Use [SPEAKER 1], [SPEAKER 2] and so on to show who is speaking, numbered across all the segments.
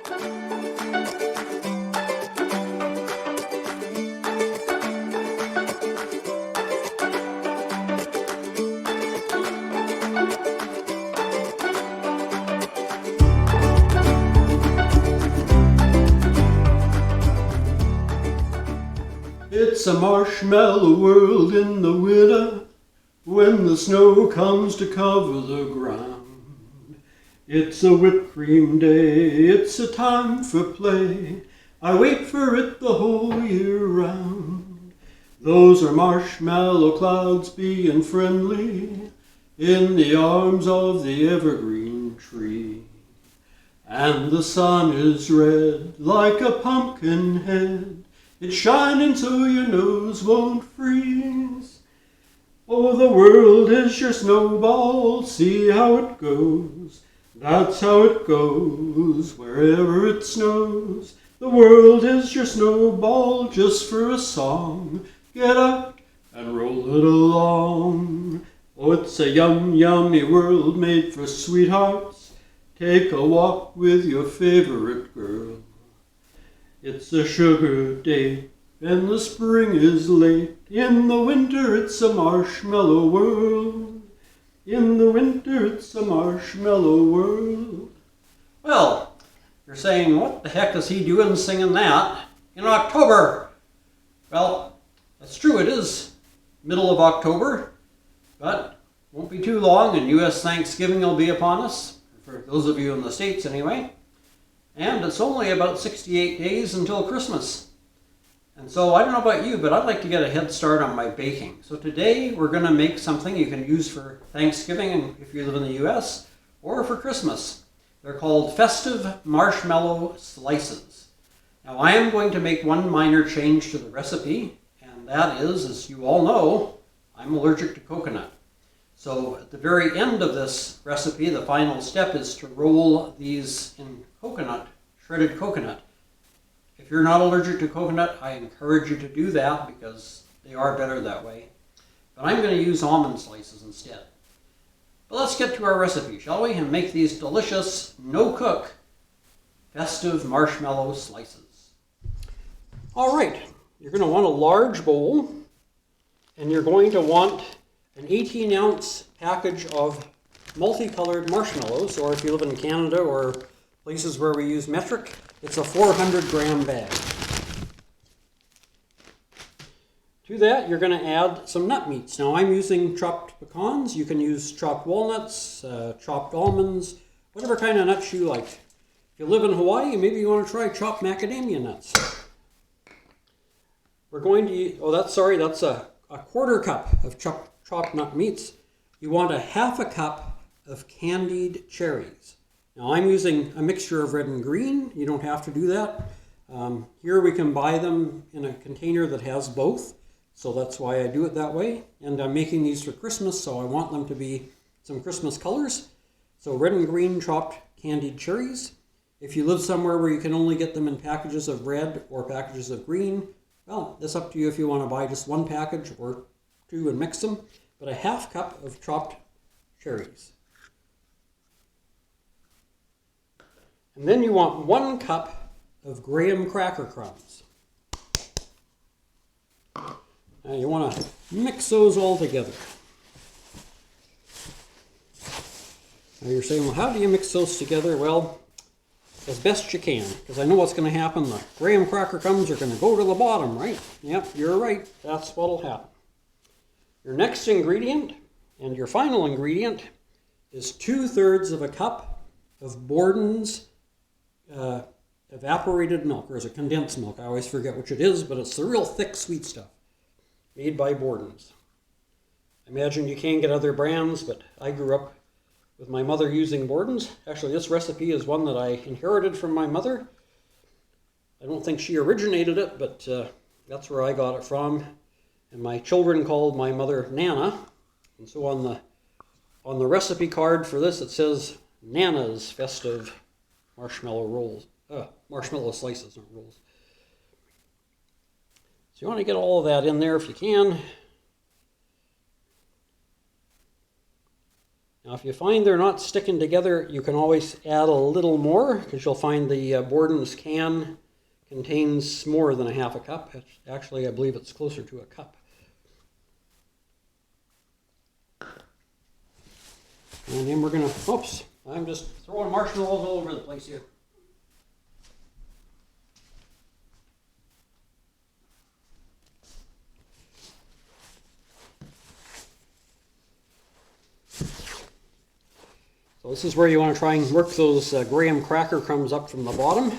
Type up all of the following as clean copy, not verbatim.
[SPEAKER 1] It's a marshmallow world in the winter, when the snow comes to cover the ground. It's a whipped cream day, it's a time for play, I wait for it the whole year round. Those are marshmallow clouds being friendly, in the arms of the evergreen tree. And the sun is red like a pumpkin head, it's shining so your nose won't freeze. Oh, the world is your snowball, see how it goes. That's how it goes, wherever it snows. The world is your snowball, just for a song. Get up and roll it along. Oh, it's a yummy world made for sweethearts. Take a walk with your favorite girl. It's a sugar day, and the spring is late. In the winter it's a marshmallow world. In the winter it's a marshmallow world. Well, you're saying, what the heck is he doing singing that in October? Well, that's true, it is middle of October, but won't be too long and U.S. Thanksgiving will be upon us, for those of you in the States anyway. And it's only about 68 days until Christmas. And so I don't know about you, but I'd like to get a head start on my baking. So today we're going to make something you can use for Thanksgiving if you live in the U.S. or for Christmas. They're called Festive Marshmellow Slices. Now I am going to make one minor change to the recipe, and that is, as you all know, I'm allergic to coconut. So at the very end of this recipe, the final step is to roll these in coconut, shredded coconut. If you're not allergic to coconut, I encourage you to do that because they are better that way. But I'm going to use almond slices instead. But let's get to our recipe, shall we? And make these delicious, no-cook, festive marshmallow slices. All right, you're going to want a large bowl, and you're going to want an 18-ounce package of multicolored marshmallows, or if you live in Canada or places where we use metric, it's a 400-gram bag. To that, you're going to add some nut meats. Now, I'm using chopped pecans. You can use chopped walnuts, chopped almonds, whatever kind of nuts you like. If you live in Hawaii, maybe you want to try chopped macadamia nuts. We're going to, that's a quarter cup of chopped nut meats. You want a half a cup of candied cherries. Now I'm using a mixture of red and green. You don't have to do that. Here we can buy them in a container that has both. So that's why I do it that way. And I'm making these for Christmas, so I want them to be some Christmas colors. So red and green chopped candied cherries. If you live somewhere where you can only get them in packages of red or packages of green, well, it's up to you if you want to buy just one package or two and mix them. But a half cup of chopped cherries. And then you want 1 cup of graham cracker crumbs. Now you want to mix those all together. Now you're saying, well, how do you mix those together? Well, as best you can, because I know what's going to happen. The graham cracker crumbs are going to go to the bottom, right? Yep, you're right. That's what'll happen. Your next ingredient, and your final ingredient, is 2/3 of a cup of Borden's evaporated milk, or is it condensed milk? I always forget which it is, but it's the real thick, sweet stuff, made by Borden's. I imagine you can get other brands, but I grew up with my mother using Borden's. Actually, this recipe is one that I inherited from my mother. I don't think she originated it, but that's where I got it from. And my children called my mother Nana. And so on the recipe card for this, it says Nana's Festive Marshmallow Rolls. Marshmallow slices, not rolls. So you want to get all of that in there if you can. Now if you find they're not sticking together, you can always add a little more, because you'll find the Borden's can contains more than a half a cup. Actually, I believe it's closer to a cup. And then we're going to, oops, I'm just throwing marshmallows all over the place here. So this is where you want to try and work those graham cracker crumbs up from the bottom.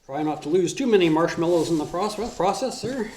[SPEAKER 1] Try not to lose too many marshmallows in the process there.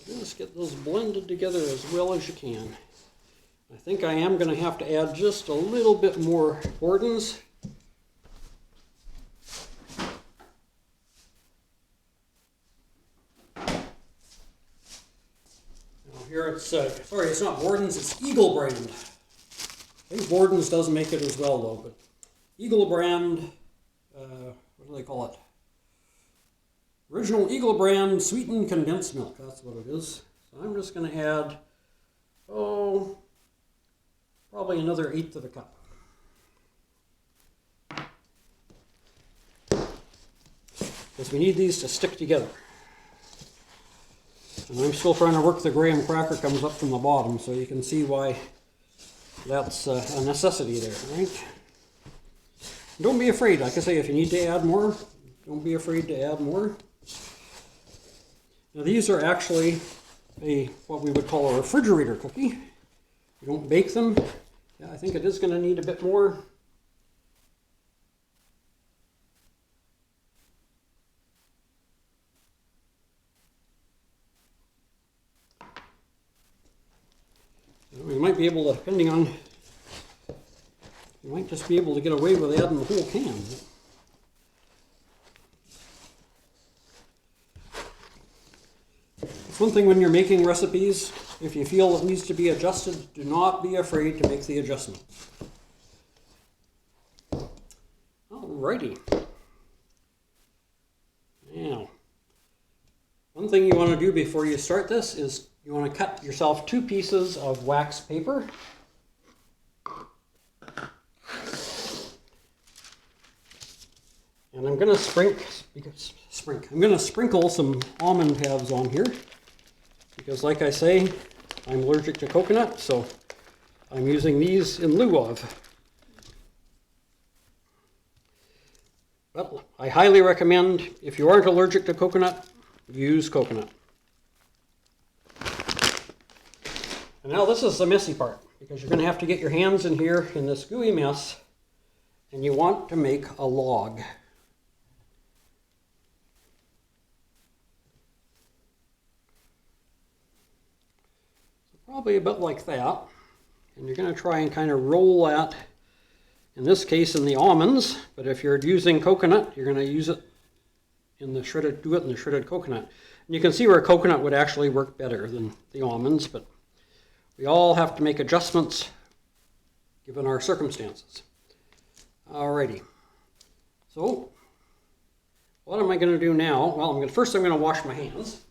[SPEAKER 1] Just get those blended together as well as you can. I think I am going to have to add just a little bit more Borden's. Here it's, sorry, it's not Borden's, it's Eagle brand. I think Borden's does make it as well though, but Eagle brand, what do they call it? Original Eagle brand sweetened condensed milk, that's what it is. So I'm just going to add, probably another 1/8 of a cup. Because we need these to stick together. And I'm still trying to work the graham cracker comes up from the bottom, so you can see why that's a necessity there, right? Don't be afraid. Like I say, if you need to add more, don't be afraid to add more. Now these are actually what we would call a refrigerator cookie. You don't bake them. Yeah, I think it is going to need a bit more. We might be able to, depending on, you might just be able to get away with adding the whole can. It's one thing when you're making recipes, if you feel it needs to be adjusted, do not be afraid to make the adjustment. Alrighty. Now, one thing you want to do before you start this is you want to cut yourself 2 pieces of wax paper. And I'm going to sprinkle some almond halves on here, because like I say, I'm allergic to coconut, so I'm using these in lieu of. But I highly recommend, if you aren't allergic to coconut, use coconut. And now this is the messy part, because you're going to have to get your hands in here in this gooey mess, and you want to make a log. So probably about like that, and you're going to try and kind of roll that, in this case in the almonds, but if you're using coconut, you're going to use it in the shredded, do it in the shredded coconut. And you can see where coconut would actually work better than the almonds, but we all have to make adjustments given our circumstances. Alrighty. So, what am I going to do now? Well, first I'm going to wash my hands.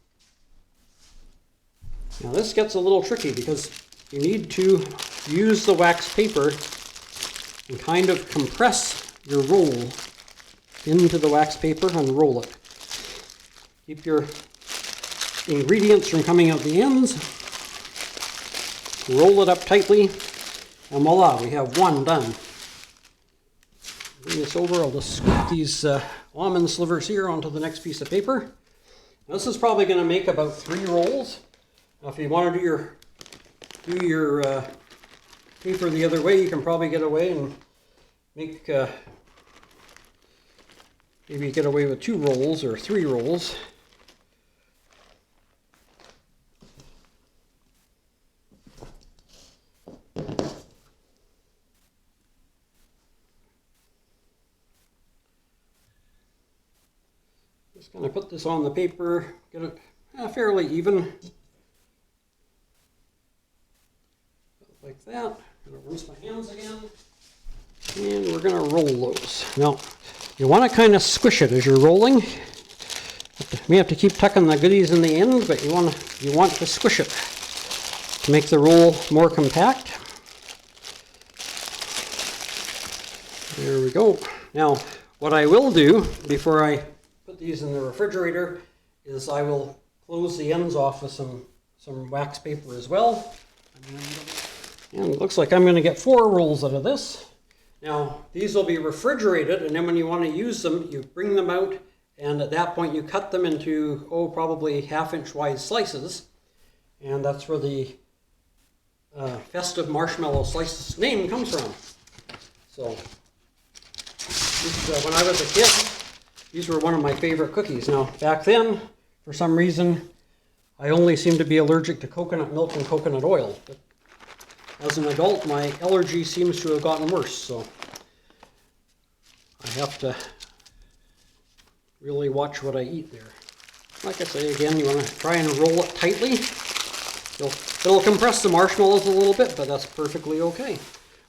[SPEAKER 1] Now this gets a little tricky because you need to use the wax paper and kind of compress your roll into the wax paper and roll it. Keep your ingredients from coming out the ends. Roll it up tightly, and voila, we have one done. Bring this over, I'll just scoop these almond slivers here onto the next piece of paper. Now, this is probably going to make about 3 rolls. Now, if you want to do your paper the other way, you can probably get away and make, maybe get away with 2 rolls or 3 rolls. Just going to put this on the paper, get it fairly even. Like that. I'm going to rinse my hands again. And we're going to roll those. Now, you want to kind of squish it as you're rolling. have to keep tucking the goodies in the end, but you want to squish it to make the roll more compact. There we go. Now, what I will do before I put these in the refrigerator is I will close the ends off with some wax paper as well. And it looks like I'm going to get 4 rolls out of this. Now, these will be refrigerated, and then when you want to use them, you bring them out, and at that point you cut them into, probably 1/2-inch wide slices. And that's where the Festive Marshmellow slices name comes from. So, when I was a kid, these were one of my favorite cookies. Now, back then, for some reason, I only seemed to be allergic to coconut milk and coconut oil. But as an adult, my allergy seems to have gotten worse, so I have to really watch what I eat there. Like I say again, you want to try and roll it tightly. It'll compress the marshmallows a little bit, but that's perfectly okay.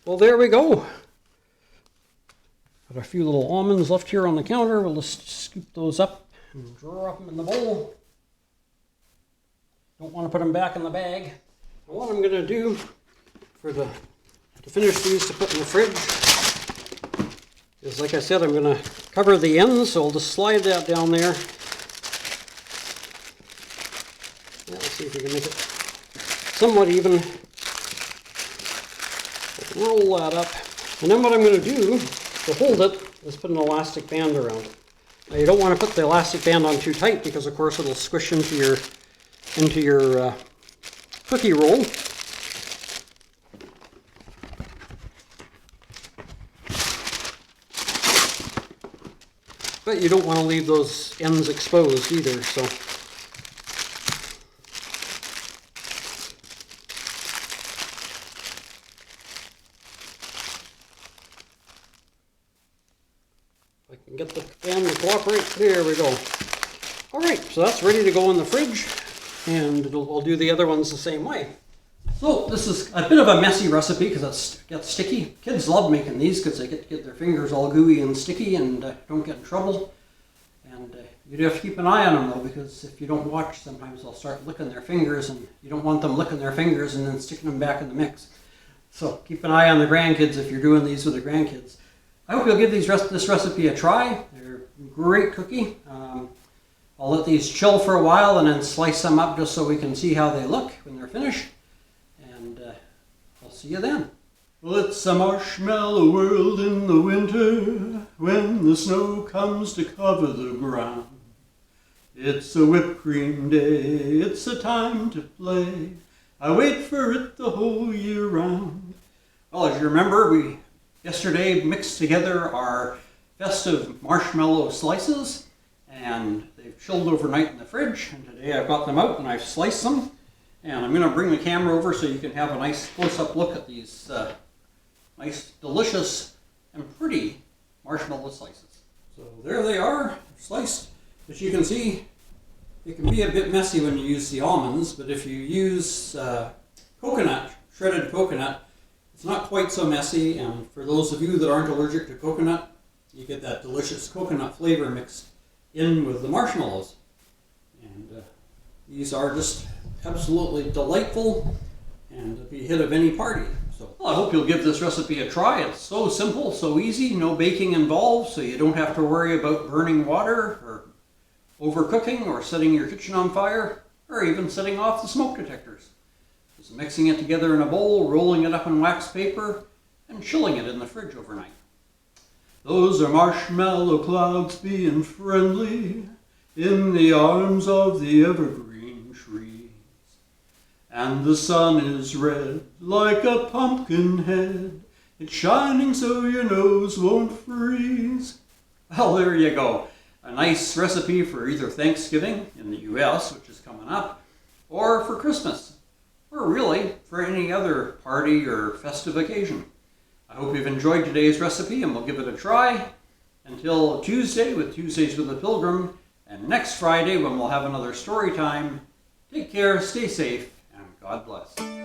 [SPEAKER 1] Well, there we go. Got a few little almonds left here on the counter. We'll just scoop those up and drop them in the bowl. Don't want to put them back in the bag. And what I'm going to do to finish these to put in the fridge is, like I said, I'm going to cover the ends, so I'll just slide that down there. Let's see if we can make it somewhat even. Roll that up. And then what I'm going to do to hold it is put an elastic band around it. Now, you don't want to put the elastic band on too tight because, of course, it'll squish into your cookie roll. But you don't want to leave those ends exposed either, so. If I can get the band to cooperate, there we go. All right, so that's ready to go in the fridge, and I'll do the other ones the same way. So this is a bit of a messy recipe because it gets sticky. Kids love making these because they get their fingers all gooey and sticky and don't get in trouble. And you do have to keep an eye on them though, because if you don't watch, sometimes they'll start licking their fingers, and you don't want them licking their fingers and then sticking them back in the mix. So keep an eye on the grandkids if you're doing these with the grandkids. I hope you'll give this recipe a try. They're a great cookie. I'll let these chill for a while and then slice them up just so we can see how they look when they're finished. And I'll see you then. Well, it's a marshmallow world in the winter when the snow comes to cover the ground. It's a whipped cream day, it's a time to play. I wait for it the whole year round. Well, as you remember, we yesterday mixed together our Festive Marshmellow slices, and they've chilled overnight in the fridge, and today I've got them out and I've sliced them. And I'm going to bring the camera over so you can have a nice close-up look at these nice, delicious, and pretty marshmallow slices. So there they are, sliced. As you can see, it can be a bit messy when you use the almonds, but if you use coconut, shredded coconut, it's not quite so messy, and for those of you that aren't allergic to coconut, you get that delicious coconut flavor mixed in with the marshmallows. And these are just absolutely delightful and to be hit of any party. So I hope you'll give this recipe a try. It's so simple, so easy, no baking involved, so you don't have to worry about burning water or overcooking or setting your kitchen on fire or even setting off the smoke detectors. Just mixing it together in a bowl, rolling it up in wax paper, and chilling it in the fridge overnight. Those are marshmallow clouds being friendly in the arms of the evergreen trees. And the sun is red like a pumpkin head. It's shining so your nose won't freeze. Well, there you go. A nice recipe for either Thanksgiving in the US, which is coming up, or for Christmas, or really for any other party or festive occasion. I hope you've enjoyed today's recipe and we'll give it a try. Until Tuesday with Tuesdays with a Pilgrim, and next Friday when we'll have another story time, take care, stay safe, and God bless.